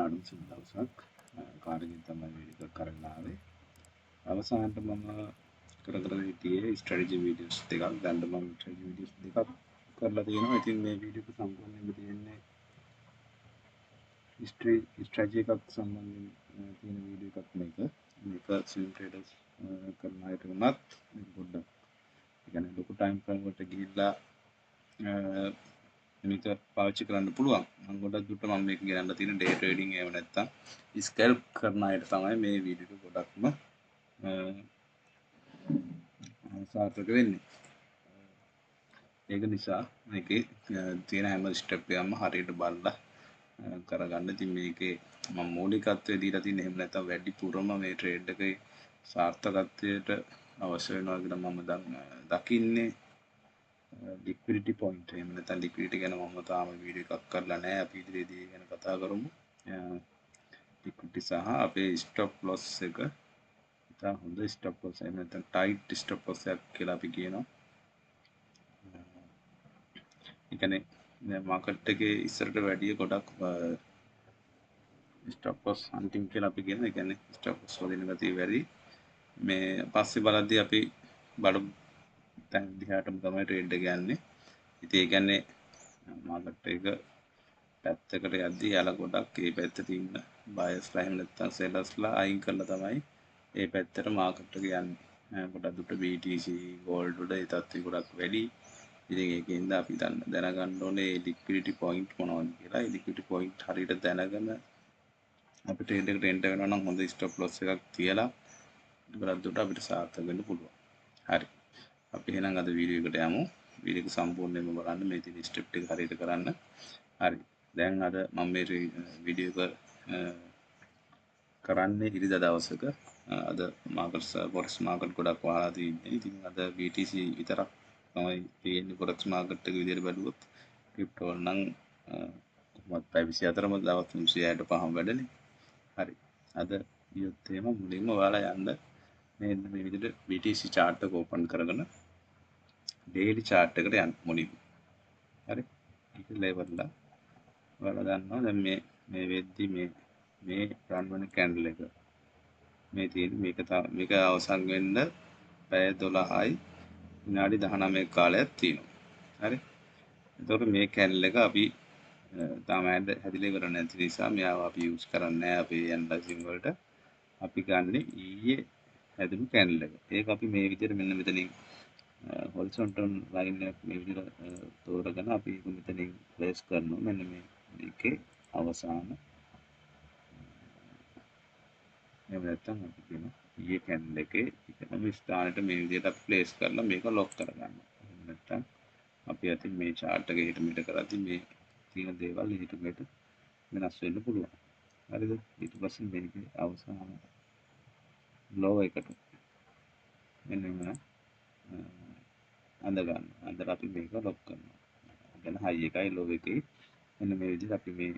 අඩුම සුළු දවසක් කාර්යයෙන් තමයි වීඩියෝ කරන්න ආවේ. අවසානට මම කර හිටියේ ස්ට්‍රැටජි වීඩියෝස් දෙකක්. දැන් මම ස්ට්‍රැටජි වීඩියෝස් දෙකක් කරලා තියෙනවා. ඉතින් මේ වීඩියෝ එක සම්පූර්ණයෙන්ම තියෙන්නේ ස්ට්‍රැටජි එකක් සම්බන්ධයෙන් තියෙන වීඩියෝ එකක් මේක. මේක ස්විං ට්‍රේඩර්ස් කරන අයට වුණත් මේක පොඩ්ඩක් ඒ කියන්නේ ලොකු ටයිම් ෆ්‍රේම් වලට ගිහිල්ලා මේක පාවිච්චි කරන්න පුළුවන්. මම ගොඩක් දුරට මම මේක ගෙනල්ලා තියෙන ඩේ ට්‍රේඩින් එහෙම නැත්නම් ස්කැල්ප් කරන අයට තමයි මේ වීඩියෝ එක ගොඩක්ම සාර්ථක වෙන්නේ. ඒක නිසා මේකේ තියෙන හැම ස්ටෙප් එකක්ම හරියට බලලා කරගන්න. ඉතින් මේකේ මම මූලිකත්වය දීලා තියෙන එහෙම නැත්නම් වැඩිපුරම මේ ට්‍රේඩ් එකේ සාර්ථකත්වයට අවශ්‍ය වෙනවා කියලා මම දකින්නේ liquidity point. එහෙම නැත්නම් liquidity ගැන මම තාම වීඩියෝ එකක් කරලා නැහැ. අපි ඉදිරියේදී ගැන කතා කරමු. liquidity සහ අපේ stop loss එක ඉතින් හොඳ stop loss එහෙම නැත්නම් tight stop loss එකක් කියලා අපි කියනවා. ඒ කියන්නේ දැන් මාකට් එකේ ඉස්සරට වැඩිය ගොඩක් stop loss hunting කියලා අපි කියනවා. ඒ කියන්නේ stop loss වදින ගතිය වැඩි. මේ පස්සේ බලද්දී අපි බඩු දැන් දිහාටම තමයි ට්‍රේඩ් එක යන්නේ. ඉතින් ඒ කියන්නේ මාකට් එක පැත්තකට යද්දී යාලා ගොඩක් ඒ පැත්තේ ඉන්න බයර්ස්ලා එහෙම නැත්නම් සෙලර්ස්ලා අයින් කරලා තමයි ඒ පැත්තට මාකට් එක යන්නේ. ගොඩක් දුරට BTC gold වල ඒ තත්ත්වය ගොඩක් වැඩි. ඉතින් ඒකෙන්ද අපි දැනගන්න ඕනේ liquidity point මොනවද කියලා. ඒ liquidity point හරියට දැනගෙන අපිට ට්‍රේඩ් එකට එන්ටර් වෙනවා නම් හොඳ stop loss එකක් තියලා ගොඩක් දුරට අපිට සාර්ථක වෙන්න පුළුවන්. හරි. අපි එහෙනම් අද වීඩියෝ එකට යමු. වීඩියෝ එක සම්පූර්ණයෙන්ම බලන්න මේ තියෙන ස්ටෙප් ටික හරියට කරන්න. හරි. දැන් අද මම මේ වීඩියෝ එක කරන්නේ ඉරිදා දවසක. අද මාකට්ස් පොරස් මාකට් ගොඩක් වහලා තියෙන්නේ. ඉතින් අද BTC විතරක් තමයි තියෙන්නේ පොරස් මාකට් එක විදිහට බැලුවොත්. ක්‍රිප්ටෝ වල නම් කොහොමද පැය 24ම දවස් 365ම වැඩනේ. හරි. අද ඊයොත් එහෙම මුලින්ම ඔයාලා යන්න මේ විදිහට BTC chart එක ඕපන් කරගෙන daily chart එකට යන්න මුලින්ම. හරි. ඒක ලෙවල්ලා ඔයාලා දන්නවා දැන් මේ වෙද්දි මේ රන් වෙන කැන්ඩල් එක මේ තියෙන මේක අවසන් වෙන්න පැය 12යි විනාඩි 19ක කාලයක් තියෙනවා. හරි. එතකොට මේ කැන්ඩල් එක අපි තාම හැදිලා ඉවර නැති නිසා මෙයාව අපි යූස් කරන්නේ නැහැ අපේ ඇනලයිසින් වලට. අපි ගන්නෙ ඊයේ හැදුණු කැන්ඩල් එක. ඒක අපි මේ විදිහට මෙන්න මෙතනින් horizontal line එක මේ විදිහට තෝරගෙන අපි මෙතනින් ප්ලේස් කරනවා. මෙන්න මේකේ අවසාන එහෙම නැත්නම් අපි කියනවා ඊයේ කැන්ඩල් එකේ එකම ස්ථානෙට මේ විදිහට අපි ප්ලේස් කරලා මේක ලොක් කරගන්නවා. එහෙම නැත්නම් අපි අතින් මේ chart එක හිට මිට කරද්දී මේ තියෙන දේවල් හිට මිට වෙනස් වෙන්න පුළුවන්. හරිද? ඊට පස්සේ මේකේ අවසාන low එකට මෙන්න මෙහෙම අඳ ගන්න. අඳලා අපි මේක ලොක් කරනවා. එතන high එකයි low එකයි මෙන්න මේ විදිහට අපි මේ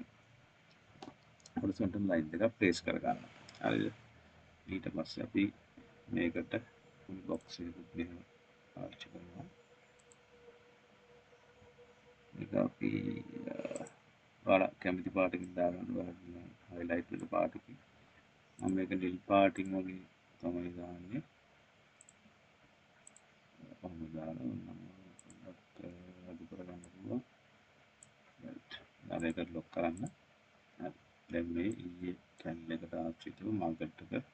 horizontal line එක ප්ලේස් කරගන්නවා. හරිද? ඊට පස්සේ අපි මේකට full box එකක් මෙහෙම පාවිච්චි කරනවා. මේක අපි ඔයාලා කැමති පාටකින් දාගන්න ඔයාලා highlight වෙන පාටකින්. මම මේක නිල් පාටින් වගේ තමයි දාන්නේ. කොහොමද දාන්නේ මම අඩු කරගන්න පුළුවන්. right. දැන් ඒක ලොක් කරන්න. හරි. දැන් මේ ඊයේ කැන්ඩල් එකට ආශ්‍රිතව මාකට් එක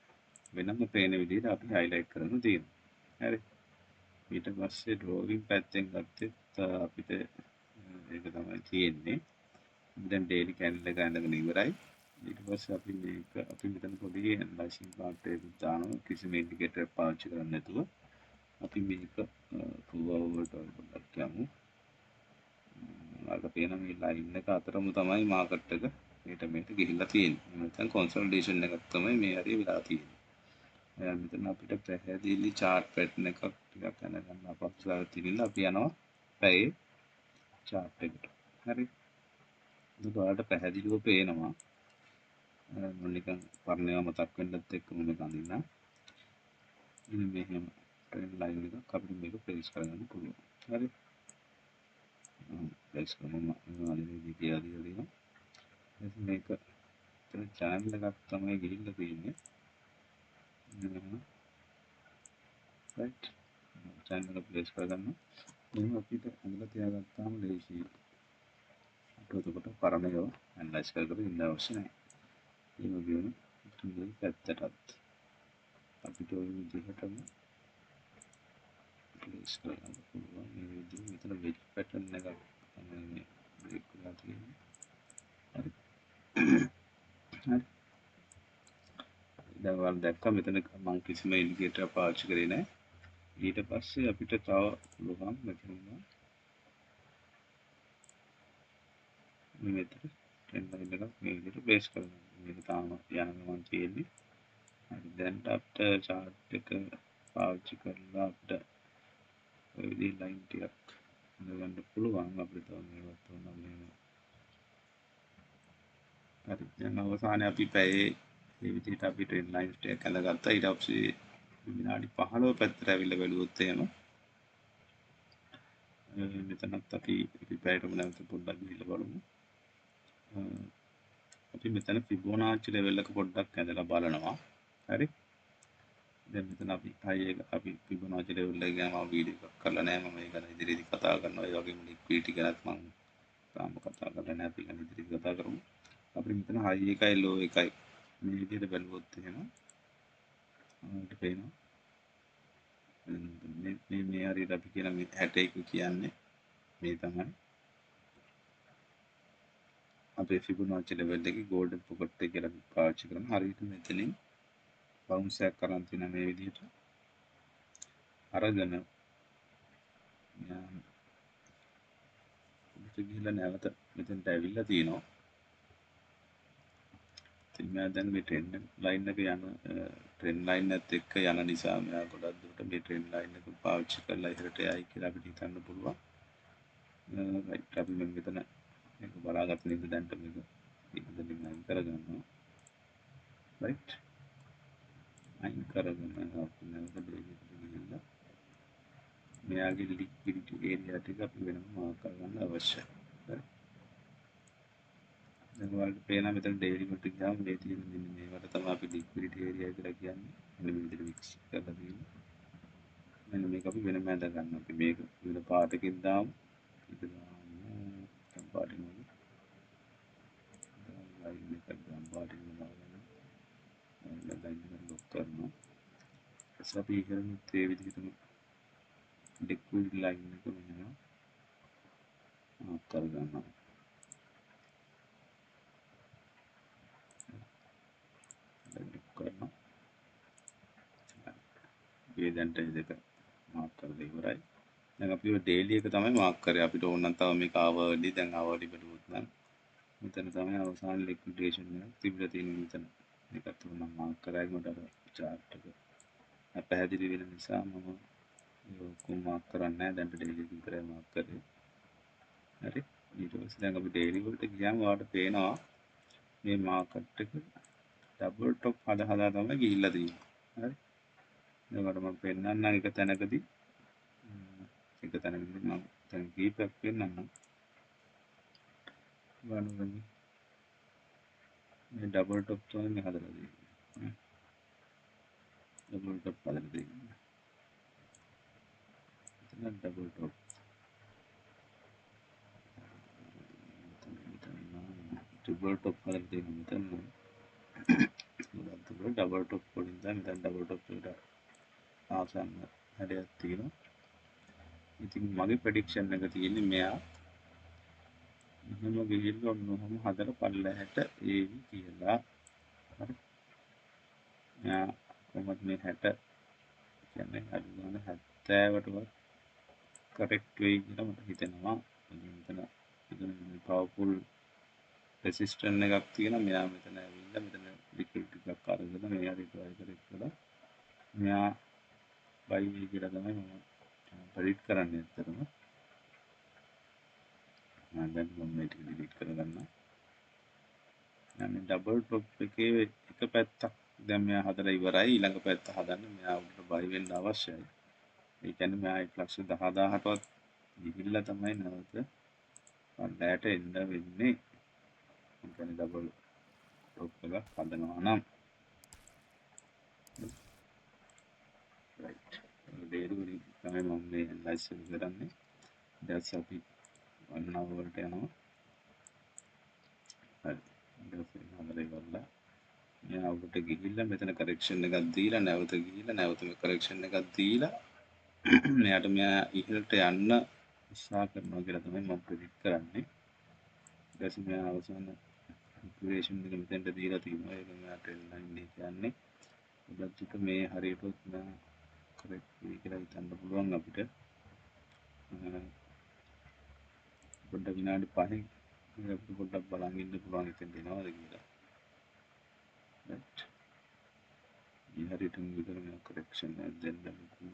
වෙනම පේන විදිහට අපි highlight කරගෙන තියෙනවා. හරි. ඊට පස්සේ drawing පැත්තෙන් ගත්තත් අපිට ඒක තමයි තියෙන්නේ. දැන් daily candle එක අඳගෙන ඉවරයි. ඊට පස්සේ අපි මෙතන පොඩි ඇනලයිසිස් පාර්ට් එකක් දානවා. කිසිම ඉන්ඩිකේටර් පාවිච්චි කරන්නේ නැතුව අපි මේක full over පොඩ්ඩක් යමු. අර පේන මේ ලයින් එක අතරම තමයි මාකට් එක මේට ගිහිල්ලා තියෙන්නේ. නැත්නම් consolidation එකක් තමයි මේ හරිය වෙලා තියෙන්නේ. දැන් මෙතන අපිට පැහැදිලි chart pattern එකක් ටිකක් දැනගන්න අපහසුතාවය තියෙනවා. අපි යනවා පැයේ chart එකට. හරි. ඒක ඔයාලට පැහැදිලිව පේනවා. නිකන් පරණේවා මතක් වෙන්නත් එක්කම මේක අඳින්න. ඉතින් මෙහෙම ට්‍රෙන්ඩ් ලයින් එකක් අපිට මේක ප්ලේස් කරගන්න පුළුවන්. හරි. ප්ලේස් කරනවා මම අදින විදිහ කියලා දීලා තියෙනවා. මේක එතන channel එකක් තමයි ගිහිල්ලා තියෙන්නේ. right channel එක place කරගන්න. එහෙනම් අපිට ඇඳලා තියාගත්තාම ලේසියි. එතකොට පරණ ඒවා ඇනලයිස් කර කර ඉන්න අවශ්‍ය නැහැ. ඒ වගේම මේ පැත්තටත් අපිට ওই විදිහටම ප්ලේස් කරගන්න පුළුවන්. මේ විදිහට මෙතන වෙජ් පැටර්න් එකක් තමයි මේ බ්‍රේක් කරලා තියෙන්නේ. හරි. හරි. දැන් ඔයාලා දැක්කා මෙතන මම කිසිම ඉන්ඩිකේටර් පාවිච්චි කරේ නැහැ. ඊට පස්සේ අපිට තව පුළුවන් මෙතන මෙතන ට්‍රෙන්ඩ් ලයින් එකක් මේ විදිහට බේස් කරගන්න. මේක තාම යන ගමන් තියෙන්නේ. හරි දැන් අපිට chart එක පාවිච්චි කරලා අපිට ඔය විදිහේ ලයින් ටිකක් ගන්න පුළුවන්. අපිට තව මේවත් උනම මේ හරි දැන් අවසානයේ අපි පැයේ මේ විදිහට අපි ට්‍රෙන්ඩ් ලයින්ස් ටික ඇඳගත්තා. ඊට පස්සේ විනාඩි 15 පැත්තට ඇවිල්ලා බැලුවොත් එහෙම මෙතනත් අපි පැයටම නැවත පොඩ්ඩක් ගිහිල්ලා බලමු. අපි මෙතන ෆිබොනාචි ලෙවල් එක පොඩ්ඩක් ඇඳලා බලනවා. හරි. දැන් මෙතන අපි හයි එක අපි ෆිබොනාචි ලෙවල් එක ගැන මම වීඩියෝ එකක් කරලා නැහැ. මම ඒ ගැන ඉදිරියේදී කතා කරනවා. ඒ වගේම ලික්විඩිටි ගැනත් මම තාම කතා කරලා නැහැ. අපි ගැන ඉදිරියේදී කතා කරමු. අපිට මෙතන හයි එකයි ලෝ එකයි මේ විදිහට බැලුවොත් එහෙම අපිට පේනවා මේ හරියට අපි කියන මේ 61 කියන්නේ මේ තමයි අපේ ෆිබොනාචි ලෙවල් එකේ ගෝල්ඩන් පොකට් එක කියලා පාවිච්චි කරන හරියට මෙතනින් බවුන්ස් එකක් කරන් තියෙන මේ විදිහට අරගෙන මෙතන ගිහලා නැවත මෙතනට ඇවිල්ලා තියෙනවා. ඉතින් මම දැන් මේ ට්‍රෙන්ඩ් ලයින් එක යන ට්‍රෙන්ඩ් ලයින් එකත් එක්ක යන නිසා මම ගොඩක් දුරට මේ ට්‍රෙන්ඩ් ලයින් එක පාවිච්චි කරලා ඉහළට යයි කියලා අපිට හිතන්න පුළුවන්. රයිට් අපි මෙතන මේක බලාගත්ත නේද දැන්ට මේක ඉතින් අයින් කරගන්නවා. රයිට් අයින් කරගෙන අපි නැවත බේරියට ගිහිල්ලා මෙයාගේ ලික්විඩිටි ඒරියා ටික අපි වෙනම මාක් කරගන්න අවශ්‍යයි. හරි. දැන් ඔයාලට පේනවා මෙතන ඩේලි වලට ගියාම මේ තියෙන මෙන්න මේවට තමයි අපි ලික්විඩිටි ඒරියා කියලා කියන්නේ. මෙන්න මේ විදිහට මික්ස් කරලා තියෙනවා. මෙන්න මේක අපි වෙනම ඇඳ ගන්න. අපි මේක වෙන පාටකින් දාමු. ඒක දාමු කම් පාටින් වල. ලයින් එකක් ගම් පාටින් දාගන්න. ලයින් එක ලොක් කරනවා. ඊට අපි ඉහළට ඒ විදිහටම ලික්විඩ් ලයින් එක මෙහෙම මාක් කරගන්නවා. කරනවා. ඒ දැන්ට ඒ දෙක මාක් කරලා ඉවරයි. දැන් අපි ඔය ඩේලි එක තමයි මාක් කරේ. අපිට ඕන නම් තව මේක අවර්ලි දැන් අවර්ලි බැලුවොත් නම් මෙතන තමයි අවසාන ලික්විඩේෂන් එක තිබිලා තියෙන්නේ මෙතන. මේකත් ඕන නම් මාක් කරයි මට අර chart එක පැහැදිලි වෙන නිසා මම ඒක ඔක්කොම මාක් කරන්නේ නැහැ. දැන් ඩේලි එක විතරයි මාක් කරේ. හරි. ඊට පස්සේ දැන් අපි ඩේලි වලට ගියාම ඔයාලට පේනවා මේ මාකට් එක ඩබල් টොප් හදා තමයි ගිහිල්ලා තියෙන්නේ. හරි. ඒකට මම පෙන්නන්නම් එක තැනකදී මම දැන් කීපයක් පෙන්නන්නම්. බලන්න මේ ඩබල් টොප් තමයි මේ හදලා තියෙන්නේ. ඩබල් টොප් හදලා තියෙන්නේ. එතන ඩබල් টොප්. ඩබල් টොප් හදලා තියෙන්නේ මෙතන. ඩබල් টොප් වලින් දැන් ඩබල් টොප් එකට ආසන්න හැඩයක් තියෙනවා. ඉතින් මගේ ප්‍රෙඩික්ෂන් එක තියෙන්නේ මෙයා මෙහෙම ගිහිල්ලා ඔන්නෝම හදලා පල්ලෙහාට ඒවි කියලා. හරි. මෙයා කොහොමද මේ 60 කියන්නේ අඩු ගන්න 70ටවත් කරෙක්ට් වෙයි කියලා මට හිතෙනවා. මෙතන පවර්ෆුල් රෙසිස්ටන්ට් එකක් තියෙනවා. මෙයා මෙතන ඇවිල්ලා මෙතන ලික්විඩ් ටිකක් අරගෙන මෙයා රිට්‍රයි කරලා මෙයා බයි වෙයි කියලා තමයි මම ප්‍රෙඩික්ට් කරන්නේ ඇත්තටම. දැන් මම මේක ඩිලීට් කරගන්නවා. දැන් ඩබල් টොප් එකේ එක පැත්තක් දැන් මෙයා හදලා ඉවරයි. ඊළඟ පැත්ත හදන්න මෙයා උඩට බයි වෙන්න අවශ්‍යයි. ඒ කියන්නේ මෙයා 1,10,000ටවත් ගිහිල්ලා තමයි නැවත පල්ලයට එන්න වෙන්නේ. ඒ කියන්නේ ඩබල් ස්ටොප් එකක් හදනවා නම් රයිට් ඩේට් වලින් තමයි මම මේ ඇනලයිස් කරන්නේ. දැස් අපි 1 hour වලට යනවා. හරි ඊට පස්සේ හදලා ඉවරලා මෙයාවට ගිහිල්ලා මෙතන කරෙක්ෂන් එකක් දීලා නැවත ගිහිල්ලා නැවත කරෙක්ෂන් එකක් දීලා මෙයාට මෙයා ඉහළට යන්න උත්සාහ කරනවා කියලා තමයි මම ප්‍රෙඩික්ට් කරන්නේ. ඊට පස්සේ මෙයා අවසාන ඉක්වේෂන් එක මෙතෙන්ට දීලා තියෙනවා. ඒක මෙයා ට්‍රෙන්ඩ් ලයින් එක කියන්නේ. ගොඩක් දුරට මේ හරියටවත් මෙයා කරෙක්ට් වෙයි කියලා හිතන්න පුළුවන් අපිට. පොඩ්ඩක් විනාඩි 5න් අපිට පොඩ්ඩක් බලන් ඉන්න පුළුවන් ඉතින් දෙනවද කියලා. right මේ හරියටම විතර මේ කරෙක්ෂන් එක දෙන්න ලොකු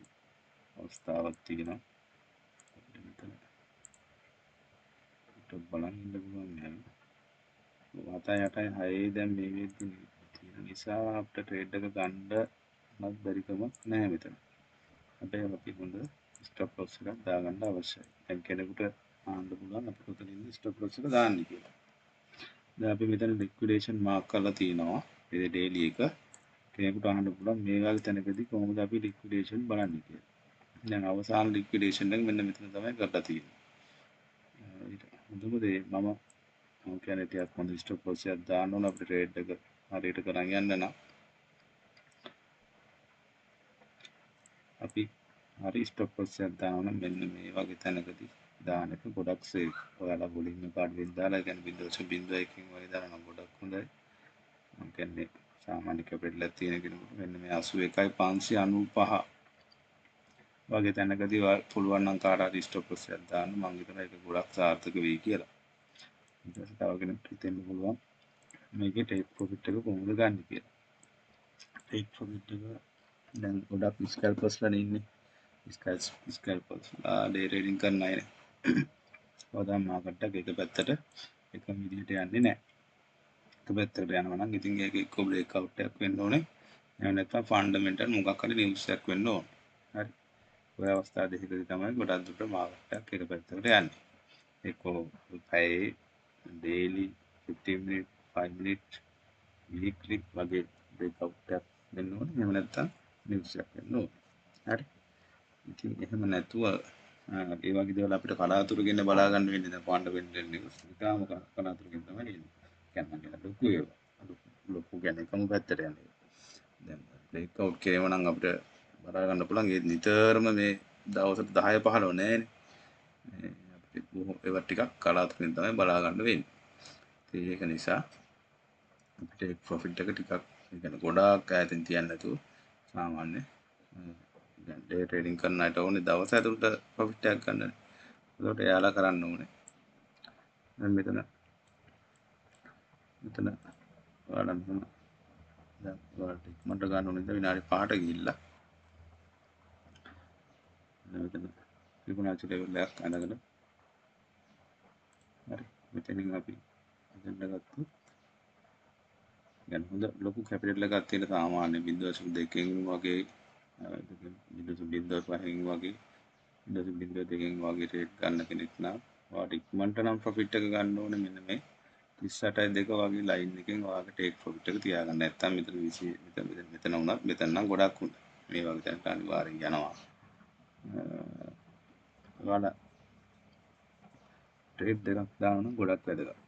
අවස්ථාවක් තියෙනවා. අපිට මෙතන පොඩ්ඩක් බලන් ඉන්න පුළුවන් නෑ. 7 8 6 දැන් මේ වෙද්දි තියෙන නිසා අපිට ට්‍රේඩ් එක ගන්නවත් බැරිකමක් නැහැ මෙතන. හැබැයි අපි හොඳ ස්ටොප් ලොස් එකක් දාගන්න අවශ්‍යයි. දැන් කෙනෙකුට ආන්න පුළුවන් අපිට උතනින් ස්ටොප් ලොස් එක දාන්න කියලා. දැන් අපි මෙතන ලික්විඩේෂන් මාක් කරලා තියෙනවා. මේ ඩේලි එක. කෙනෙකුට අහන්න පුළුවන් මේ වගේ තැනකදී කොහොමද අපි ලික්විඩේෂන් බලන්නේ කියලා. දැන් අවසාන ලික්විඩේෂන් එක මෙන්න මෙතන තමයි කරලා තියෙන්නේ. ඊට හොඳම දේ මම කියන්නේ ටිකක් හොඳ ස්ටොප් ලොස් එකක් දාන්න ඕන අපිට ට්‍රේඩ් එක හරියට කරන් යන්න නම් අපි හරි ස්ටොප් ලොස් එකක් දානවා නම් මෙන්න මේ වගේ තැනකදී දාන එක ගොඩක් සේෆ්. ඔයාලා මුලින්ම කාඩ්වෙන් දාලා කියන්නේ 0.01කින් වගේ දානවා නම් ගොඩක් හොඳයි. මම කියන්නේ සාමාන්‍ය කැපිටල් එකක් තියෙන කෙනෙකුට මෙන්න මේ 81595 වගේ තැනකදී පුළුවන් නම් කාට හරි ස්ටොප් ලොස් එකක් දාන්න මම හිතනවා ඒක ගොඩක් සාර්ථක වෙයි කියලා. ඊට පස්සේ තව කෙනෙක්ට හිතෙන්න පුළුවන් මේකේ ටේක් ප්‍රොෆිට් එක කොහොමද ගන්න කියලා. ටේක් ප්‍රොෆිට් එක දැන් ගොඩක් ස්කැල්පර්ස්ලා ඉන්නේ. ස්කැල්පර්ස්ලා ඩේ ට්‍රේඩින් කරන අයනේ. වදාම් මාකට් එක එක පැත්තට එකම විදිහට යන්නේ නැහැ. එක පැත්තකට යනවා නම් ඉතින් ඒක එක්ක බ්‍රේක් අවුට් එකක් වෙන්න ඕනේ. එහෙම නැත්නම් ෆන්ඩමෙන්ටල් මොකක් හරි නිවුස් එකක් වෙන්න ඕනේ. හරි. ඔය අවස්ථා දෙකකදී තමයි ගොඩක් දුරට මාකට් එක එක පැත්තකට යන්නේ. එක්කෝ පැයේ daily 15 minute 5 minute weekly වගේ බ්‍රේක් අවුට් එකක් වෙන්න ඕනේ. එහෙම නැත්නම් නිවුස් එකක් වෙන්න ඕනේ. හරි. ඉතින් එහෙම නැතුව ඒ වගේ දේවල් අපිට කලාතුරකින් බලා ගන්න වෙන්නේ දැන් ෆන්ඩමෙන්ටල් නිවුස් ඉතාලම කලාතුරකින් තමයි එන්නේ. කියන්නේ ලොකු ඒවා. ලොකු කියන්නේ එකම පැත්තට යන්නේ. දැන් බ්‍රේක් අවුට් කරේම නම් අපිට බලා ගන්න පුළුවන් ඒ නිතරම මේ දවසට 10 15 නෑනේ. මේ අපිට ඒවා ටිකක් කලාතුරකින් තමයි බලා ගන්න වෙන්නේ. ඒක නිසා අපිට ප්‍රොෆිට් එක ටිකක් ඒ කියන්නේ ගොඩාක් ඈතින් තියන්න නැතුව සාමාන්‍ය දැන් ඩේ ට්‍රේඩින් කරන අයට ඕනේ දවස් ඇතුළත ප්‍රොෆිට් එකක් ගන්න. ඒකට එයාලා කරන්න ඕනේ. දැන් මෙතන ඔයාලා මෙතන දැන් ඔයාලට ඉක්මනට ගන්න ඕනේ ඉතින් විනාඩි 5ට ගිහිල්ලා මෙතන ෆිබොනාචි ලෙවල් එකක් අඳගෙන හරි මෙතනින් අපි අදන්න ගත්තොත් දැන් හොඳ ලොකු කැපිටල් එකක් තියෙන සාමාන්‍ය 0.2කින් වගේ 0.5කින් වගේ 0.2කින් වගේ ට්‍රේඩ් ගන්න කෙනෙක් නම් ඔයාලට ඉක්මනට නම් ප්‍රොෆිට් එක ගන්න ඕනේ මෙන්න මේ 38.2 වගේ ලයින් එකෙන් ඔයාලට ටේක් ප්‍රොෆිට් එක තියාගන්න. නැත්තම් මෙතන 20 මෙතන වුණත් මෙතන නම් ගොඩක් හොඳ. මේ වගේ තැනට අනිවාර්යෙන් යනවා. ඔයාලා ට්‍රේඩ් දෙකක් දානවා නම් ගොඩක් වැදගත්.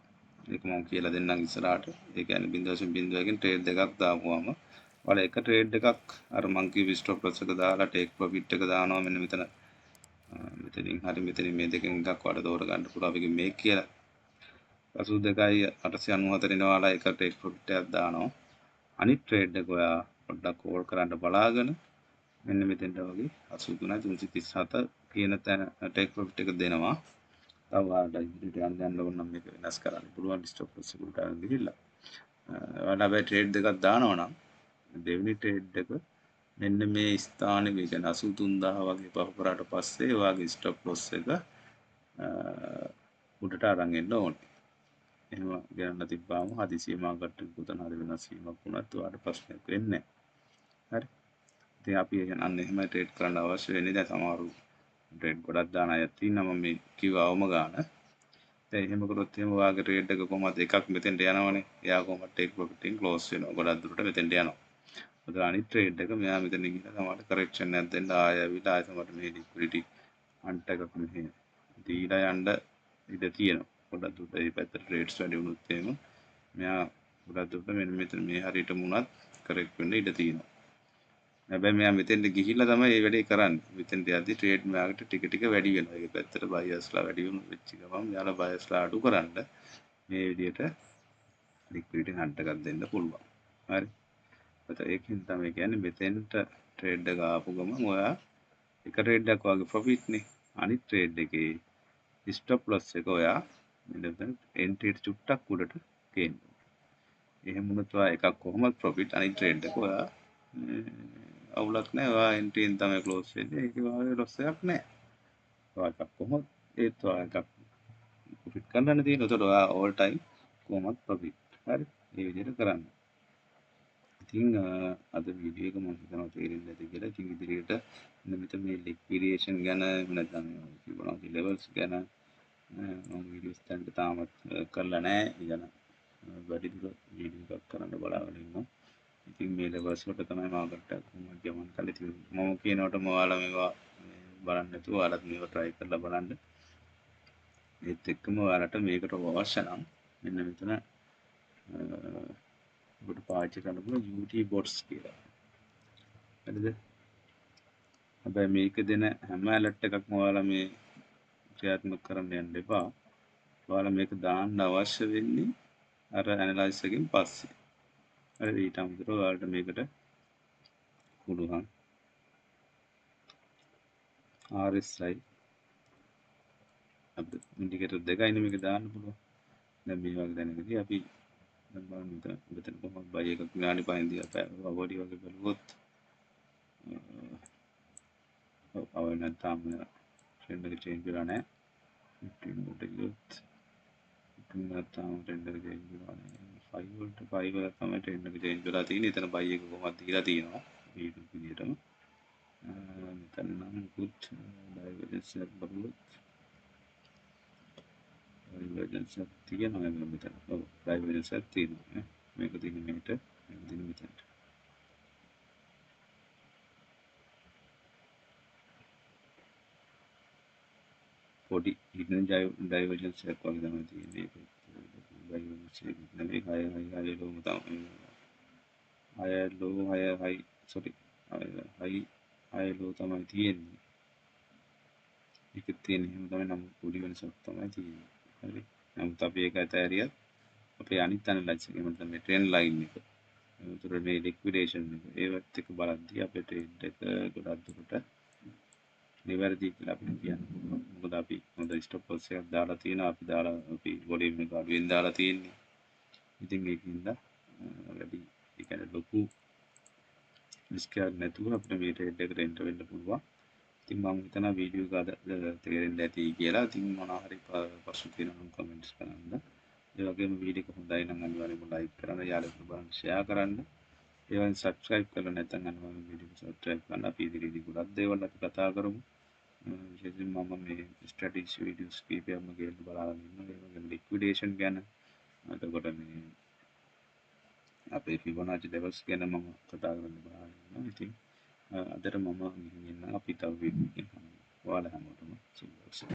ඒක මම කියලා දෙන්නම් ඉස්සරහට. ඒ කියන්නේ 0.0කින් ට්‍රේඩ් දෙකක් දාපුවාම ඔයාලා එක ට්‍රේඩ් එකක් අර මං කිව්ව ස්ටොප් ලොස් එක දාලා ටේක් ප්‍රොෆිට් එක දානවා මෙන්න මෙතන. මෙතනින් හරි මෙතනින් මේ දෙකෙන් එකක් ඔයාලා තෝරගන්න පුළුවන්. අපි මේ කියලා 82.894 නේ එක ටේක් ප්‍රොෆිට් එකක් දානවා. අනිත් ට්‍රේඩ් එක ඔයා පොඩ්ඩක් කෝල් කරන්න බලාගෙන මෙන්න මෙතෙන්ට වගේ 83.337 කියන තැන ටේක් ප්‍රොෆිට් එක දෙනවා. තව ඔයාලට ඉදිරියට යන්න ඕන නම් මේක වෙනස් කරන්න පුළුවන් ස්ටොප් ලොස් එකට අරන් ගිහිල්ලා. ඔයාලා හැබැයි ට්‍රේඩ් දෙකක් දානවා නම් දෙවෙනි ට්‍රේඩ් එක මෙන්න මේ ස්ථානෙ මේ කියන්නේ 83000 වගේ පහු කරාට පස්සේ ඔයාගේ ස්ටොප් ලොස් එක උඩට අරන් එන්න ඕනේ. එහෙම ගණන තිබ්බාම හදිසියෙ මාකට් එක උතන හරි වෙනස් වීමක් වුණත් ඔයාලට ප්‍රශ්නයක් වෙන්නේ නැහැ. හරි. ඉතින් අපි අන්න එහෙම ට්‍රේඩ් කරන්න අවශ්‍ය වෙන්නේ දැන් සමහරු ට්‍රේඩ් ගොඩක් දාන අය ඉන්නවා මම මේ කිව්ව අවම ගාන. එහෙම කරොත් එහෙම ඔයාගේ ට්‍රේඩ් එක කොහොමද එකක් මෙතෙන්ට යනවනේ. එයා කොහොමද ටේක් ප්‍රොෆිට් එකෙන් ක්ලෝස් වෙනවා. ගොඩක් දුරට මෙතෙන්ට යනවා. මොකද අනිත් ට්‍රේඩ් එක මෙයා මෙතන ගිහලා සමහරට කරෙක්ෂන් එකක් දෙන්න ආයෙ ඇවිල්ලා ආයෙ සමහරට මේ ලික්විඩිටි හන්ට් එකක් මෙහෙ දීලා යන්න ඉඩ තියෙනවා. ගොඩක් දුරට මේ පැත්තට ට්‍රේඩ්ස් වැඩි වුණොත් එහෙම මෙයා ගොඩක් දුරට මෙන්න මෙතන මේ හරියටම උනත් කරෙක්ට් වෙන්න ඉඩ තියෙනවා. හැබැයි මෙයා මෙතෙන්ට ගිහිල්ලා තමයි මේ වැඩේ කරන්නේ. මෙතෙන්ට යද්දි ට්‍රේඩ් මෙයාට ටික ටික වැඩි වෙනවා. ඒක පැත්තට බයර්ස්ලා වැඩි වුණු වෙච්ච ගමන් මෙයාලා බයර්ස්ලා අඩු කරන්න මේ විදිහට ලික්විඩිටි හන්ට් එකක් දෙන්න පුළුවන්. හරි. ඒකෙන් තමයි කියන්නේ මෙතෙන්ට ට්‍රේඩ් එක ආපු ගමන් ඔයා එක ට්‍රේඩ් එකක් වගේ ප්‍රොෆිට් නේ. අනිත් ට්‍රේඩ් එකේ ස්ටොප් ලොස් එක ඔයා මෙතන එන්ට්‍රි එක චුට්ටක් උඩට ගේන්න. එහෙම වුණොත් ඔයා එකක් කොහොමද ප්‍රොෆිට් අනිත් ට්‍රේඩ් එක ඔයා අවුලක් නැහැ. ඔයා එන්ට්‍රියෙන් තමයි ක්ලෝස් වෙන්නේ. ඒකේ වාගේ ලොස් එකක් නැහැ. ඔයා එකක් කොහොමද ඒත් ඔයා එකක් ප්‍රොෆිට් කරන්න තියෙන. ඒතකොට ඔයා ඕල් ටයිම් කොහොමද ප්‍රොෆිට්. හරි. මේ විදිහට කරන්න. ඉතින් අද වීඩියෝ එක මම හිතනවා තේරෙන්නේ නැති කියලා. ඉතින් ඉදිරියට මෙතන මේ ලික්විඩේෂන් ගැන නැත්නම් Fibonacci levels ගැන මම වීඩියෝස් දැන් තාමත් කරලා නැහැ. ඉතින් වැඩිදුර වීඩියෝ එකක් කරන්න බලාගෙන ඉන්නවා. ඉතින් මේ ලෙවල්ස් වලට තමයි මාකට් එක කොහොමද ගමන් කරන්නේ. ඉතින් මම කියනකොට ඔයාලා මේවා බලන්න නැතුව ඔයාලත් මේවා try කරලා බලන්න. ඒත් එක්කම ඔයාලට මේකට අවශ්‍ය නම් මෙන්න මෙතන ඔබට පාවිච්චි කරන්න පුළුවන් UT bots කියලා. හරිද? හැබැයි මේක දෙන හැම ඇලර්ට් එකක්ම ඔයාලා මේ ක්‍රියාත්මක කරන්න යන්න එපා. ඔයාලා මේක දාන්න අවශ්‍ය වෙන්නේ අර ඇනලයිස් එකෙන් පස්සේ. හරි ඊට අමතරව ඔයාලට මේකට පුළුවන් RSI අපිට ඉන්ඩිකේටර් දෙකයිනේ මේක දාන්න පුළුවන්. දැන් මේ වගේ දැනගදී අපි දැන් බලන්න මෙතන කොහොමද බයි එකක් විනාඩි 5 දී අවඩි වගේ බලුවොත් අවුල් නැත්නම් ට්‍රෙන්ඩ් එක චේන්ජ් වෙලා නැහැ. 15 වලට ගියොත් 15 නැත්නම් ට්‍රෙන්ඩ් එක චේන්ජ් වෙලා නැහැ. 5 වලට 5 වල තමයි ට්‍රෙන්ඩ් එක චේන්ජ් වෙලා තියෙන්නේ. එතන බයි එක කොහොමද දීලා තියෙනවා. මේ විදිහටම මෙතන නම් මුකුත් ඩයිවර්ජන්ස් එකක් බලුවොත් ඩයිවර්ජන්ස් එකක් තියෙනවා මෙතන. ඔව් ඩයිවර්ජන්ස් එකක් තියෙනවා. මේක තියෙන මෙහෙට මේක තියෙන මෙතනට. පොඩි හිඩන් ඩයිවර්ජන්ස් එකක් වගේ තමයි තියෙන්නේ. ඩයිවර්ජන්ස් එක නෙමෙයි හයි ලෝම තමයි. හයි ලෝ හයි සෝරි හයි ලෝ තමයි තියෙන්නේ. ඒක තියෙන හිම තමයි නම් පොඩි වෙනසක් තමයි තියෙන්නේ. හරි. නමුත් අපි ඒක ඇතෑරියත් අපේ අනිත් ඇනලයිස් එකේ මතන මේ ට්‍රෙන්ඩ් ලයින් එක උතුර මේ ලික්විඩේෂන් එක ඒවත් එක බලද්දී අපේ ට්‍රේඩ් එක ගොඩක් දුරට නිවැරදි කියලා අපිට කියන්න පුළුවන්. මොකද අපි හොඳ ස්ටොප් ලොස් එකක් දාලා තියෙනවා. අපි වොලියම් එක අඩුවෙන් දාලා තියෙන්නේ. ඉතින් ඒකින්ද වැඩි ඒ කියන්නේ ලොකු රිස්ක් එකක් නැතුව අපිට මේ ට්‍රේඩ් එකට එන්ටර් වෙන්න පුළුවන්. ඉතින් මම හිතනවා වීඩියෝ එක අද තේරෙන්න ඇති කියලා. ඉතින් මොනවා හරි ප්‍රශ්න තියෙනවා නම් කමෙන්ට්ස් කරන්න. ඒ වගේම වීඩියෝ එක හොඳයි නම් අනිවාර්යයෙන්ම ලයික් කරන්න, යාළුවන්ට බලන්න ෂෙයා කරන්න. ඒ වගේම සබ්ස්ක්‍රයිබ් කරලා නැත්නම් අනිවාර්යයෙන්ම වීඩියෝ එක සබ්ස්ක්‍රයිබ් කරන්න. අපි ඉදිරියේදී ගොඩක් දේවල් අපි කතා කරමු. විශේෂයෙන් මම මේ ස්ට්‍රැටජි වීඩියෝස් කීපයක්ම ගේන්න බලාගෙන ඉන්නවා. ඒ වගේම ලික්විඩේෂන් ගැන එතකොට මේ අපේ Fibonacci levels ගැන මම කතා කරන්න බලාගෙන ඉන්නවා. ඉතින් අදට මම ගිහින් එන්න අපි තව වීඩියෝ එකකින් හමු. ඔයාලා හැමෝටම සුබ දවසක්.